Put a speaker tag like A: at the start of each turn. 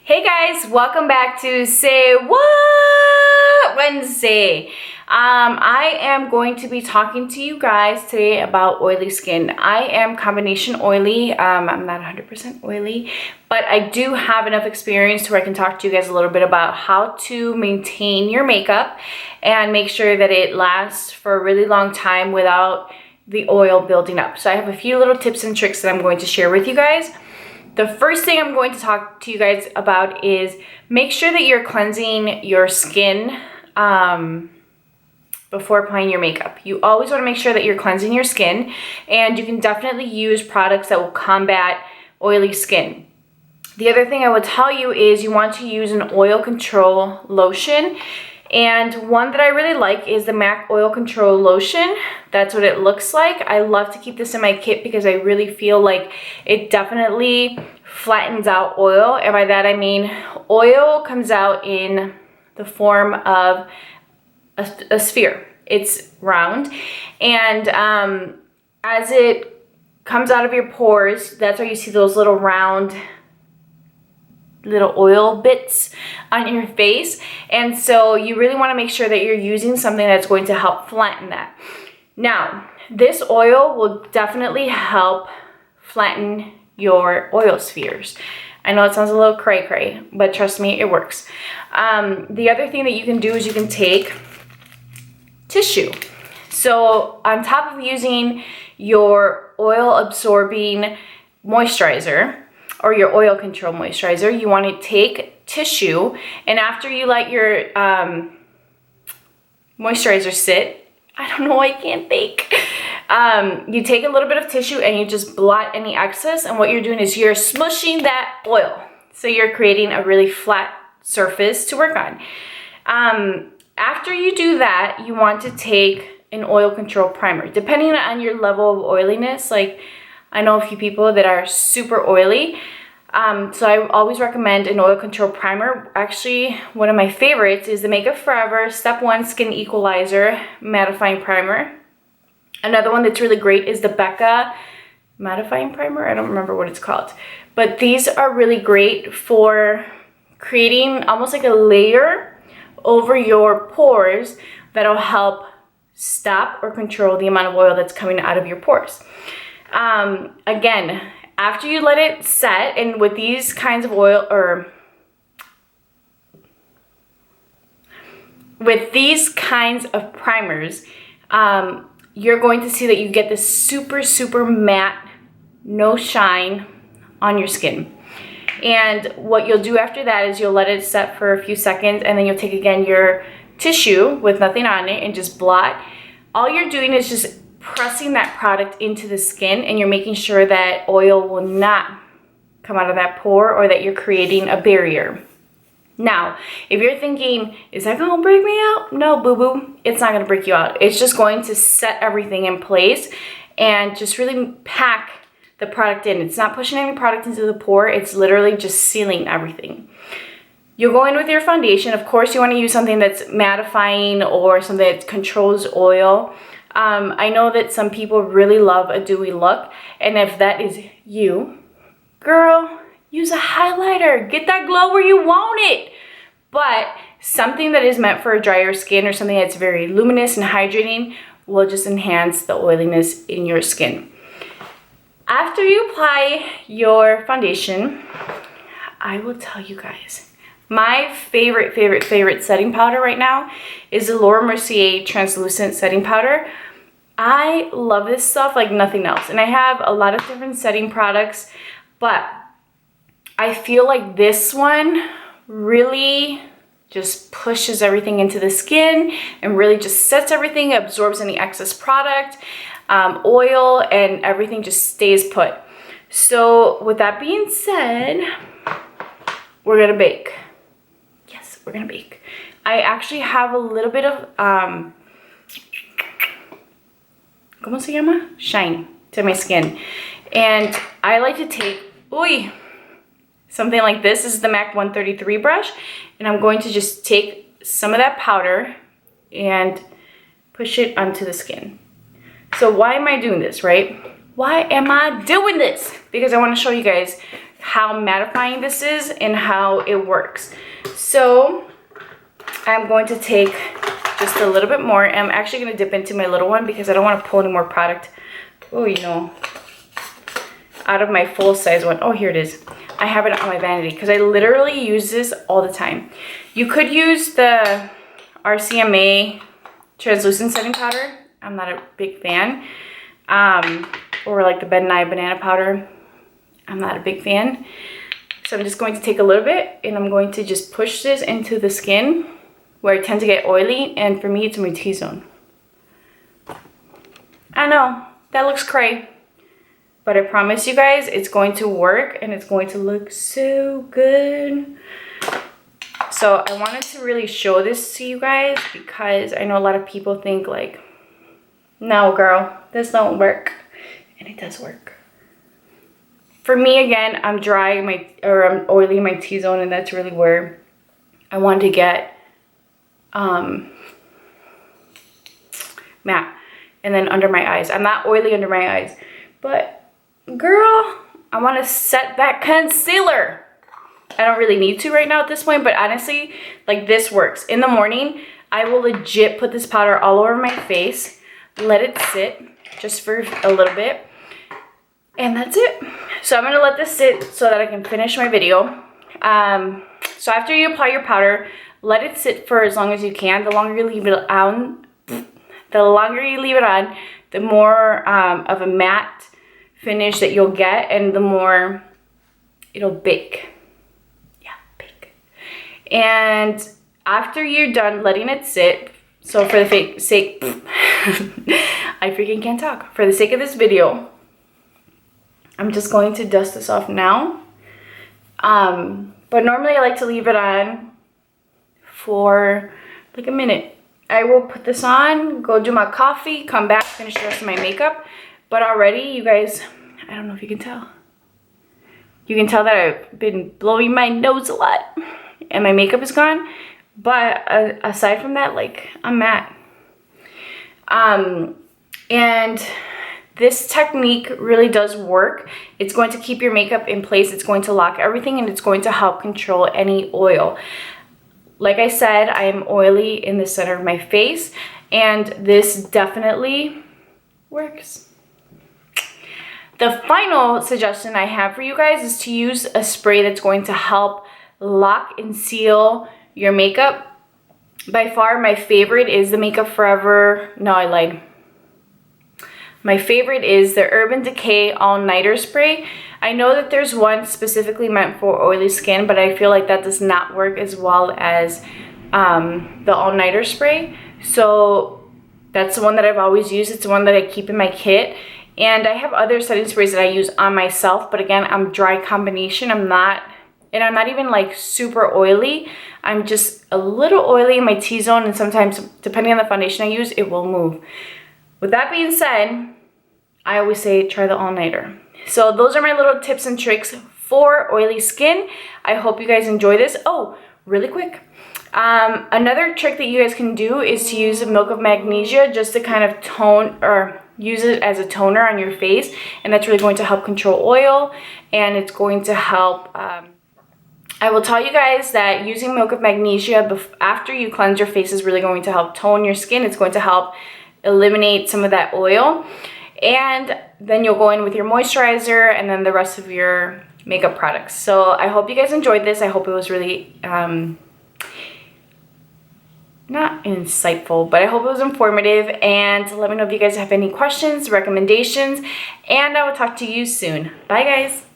A: Hey guys, welcome back to Say What Wednesday. I am going to be talking to you guys today about oily skin. I am combination oily. I'm not 100% oily, but I do have enough experience to where I can talk to you guys a little bit about how to maintain your makeup and make sure that it lasts for a really long time without the oil building up. So I have a few little tips and tricks that I'm going to share with you guys. The first thing I'm going to talk to you guys about is make sure that you're cleansing your skin before applying your makeup. You always want to make sure that you're cleansing your skin, and you can definitely use products that will combat oily skin. The other thing I would tell you is you want to use an oil control lotion. And one that I really like is the MAC Oil Control Lotion. That's what it looks like. I love to keep this in my kit because I really feel like it definitely flattens out oil. And by that I mean oil comes out in the form of a sphere. It's round. And as it comes out of your pores, that's where you see those little round little oil bits on your face, and so you really want to make sure that you're using something that's going to help flatten that. Now, this oil will definitely help flatten your oil spheres. I know it sounds a little cray-cray, but trust me, it works. The other thing that you can do is you can take tissue. So on top of using your oil absorbing moisturizer, or your oil control moisturizer, you want to take tissue, and after you let your moisturizer sit, I don't know, I can't think. You take a little bit of tissue and you just blot any excess, and what you're doing is you're smushing that oil. So you're creating a really flat surface to work on. After you do that, you want to take an oil control primer. Depending on your level of oiliness, like I know a few people that are super oily, so I always recommend an oil control primer. Actually, one of my favorites is the Makeup Forever Step 1 Skin Equalizer Mattifying Primer. Another one that's really great is the Becca Mattifying Primer. I don't remember what it's called. But these are really great for creating almost like a layer over your pores that'll help stop or control the amount of oil that's coming out of your pores. Again, after you let it set, and with these kinds of oil, or with these kinds of primers, you're going to see that you get this super matte, no shine on your skin. And what you'll do after that is you'll let it set for a few seconds, and then you'll take again your tissue with nothing on it and just blot. All you're doing is just pressing that product into the skin, and you're making sure that oil will not come out of that pore, or that you're creating a barrier. Now, if you're thinking, is that gonna break me out? No, boo-boo, it's not gonna break you out. It's just going to set everything in place and just really pack the product in. It's not pushing any product into the pore, it's literally just sealing everything. You'll go in with your foundation. Of course, you wanna use something that's mattifying or something that controls oil. I know that some people really love a dewy look, and if that is you, girl, use a highlighter. Get that glow where you want it. But something that is meant for a drier skin, or something that's very luminous and hydrating, will just enhance the oiliness in your skin. After you apply your foundation, I will tell you guys, my favorite setting powder right now is the Laura Mercier Translucent Setting Powder. I love this stuff like nothing else. And I have a lot of different setting products, but I feel like this one really just pushes everything into the skin and really just sets everything, absorbs any excess product, oil, and everything just stays put. So with that being said, we're gonna bake. We're gonna bake. I actually have a little bit of ¿cómo se llama? Shine to my skin, and I like to take something like this. This is the MAC 133 brush, and I'm going to just take some of that powder and push it onto the skin. So why am I doing this, right? Why am I doing this? Because I want to show you guys how mattifying this is and how it works. So I'm going to take just a little bit more. I'm actually going to dip into my little one because I don't want to pull any more product. Oh, you know, out of my full size one. Oh, here it is. I have it on my vanity because I literally use this all the time. You could use the RCMA translucent setting powder. I'm not a big fan. Or like the Ben Nye banana powder. I'm not a big fan. So I'm just going to take a little bit and I'm going to just push this into the skin where I tend to get oily, and for me it's my T-zone. I know, that looks cray, but I promise you guys it's going to work and it's going to look so good. So I wanted to really show this to you guys because I know a lot of people think like, no girl, this don't work, and it does work. For me, again, I'm dry I'm oily in my T-zone, and that's really where I wanted to get matte. And then under my eyes, I'm not oily under my eyes, but girl, I want to set that concealer. I don't really need to right now at this point, but honestly, like, this works. In the morning, I will legit put this powder all over my face, let it sit just for a little bit, and that's it. So I'm gonna let this sit so that I can finish my video. So after you apply your powder, let it sit for as long as you can. The longer you leave it on, the more of a matte finish that you'll get, and the more it'll bake. Yeah, bake. And after you're done letting it sit, so for the sake, I freaking can't talk. For the sake of this video, I'm just going to dust this off now. But normally I like to leave it on for like a minute. I will put this on, go do my coffee, come back, finish the rest of my makeup. But already, you guys, I don't know if you can tell. You can tell that I've been blowing my nose a lot and my makeup is gone. But aside from that, like, I'm matte. And this technique really does work. It's going to keep your makeup in place. It's going to lock everything, and it's going to help control any oil. Like I said, I am oily in the center of my face, and this definitely works. The final suggestion I have for you guys is to use a spray that's going to help lock and seal your makeup. By far, my favorite is the Makeup Forever. No, I lied. My favorite is the Urban Decay All Nighter Spray. I know that there's one specifically meant for oily skin, but I feel like that does not work as well as the All Nighter Spray. So that's the one that I've always used. It's the one that I keep in my kit. And I have other setting sprays that I use on myself, but again, I'm dry combination. I'm not even like super oily. I'm just a little oily in my T-zone, and sometimes, depending on the foundation I use, it will move. With that being said, I always say try the all-nighter. So those are my little tips and tricks for oily skin. I hope you guys enjoy this. Oh, really quick. Another trick that you guys can do is to use milk of magnesia just to kind of tone or use it as a toner on your face. And that's really going to help control oil, and it's going to help... I will tell you guys that using milk of magnesia after you cleanse your face is really going to help tone your skin. It's going to help eliminate some of that oil. And then you'll go in with your moisturizer and then the rest of your makeup products. So I hope you guys enjoyed this. I hope it was really, not insightful, but I hope it was informative. And let me know if you guys have any questions, recommendations, and I will talk to you soon. Bye, guys.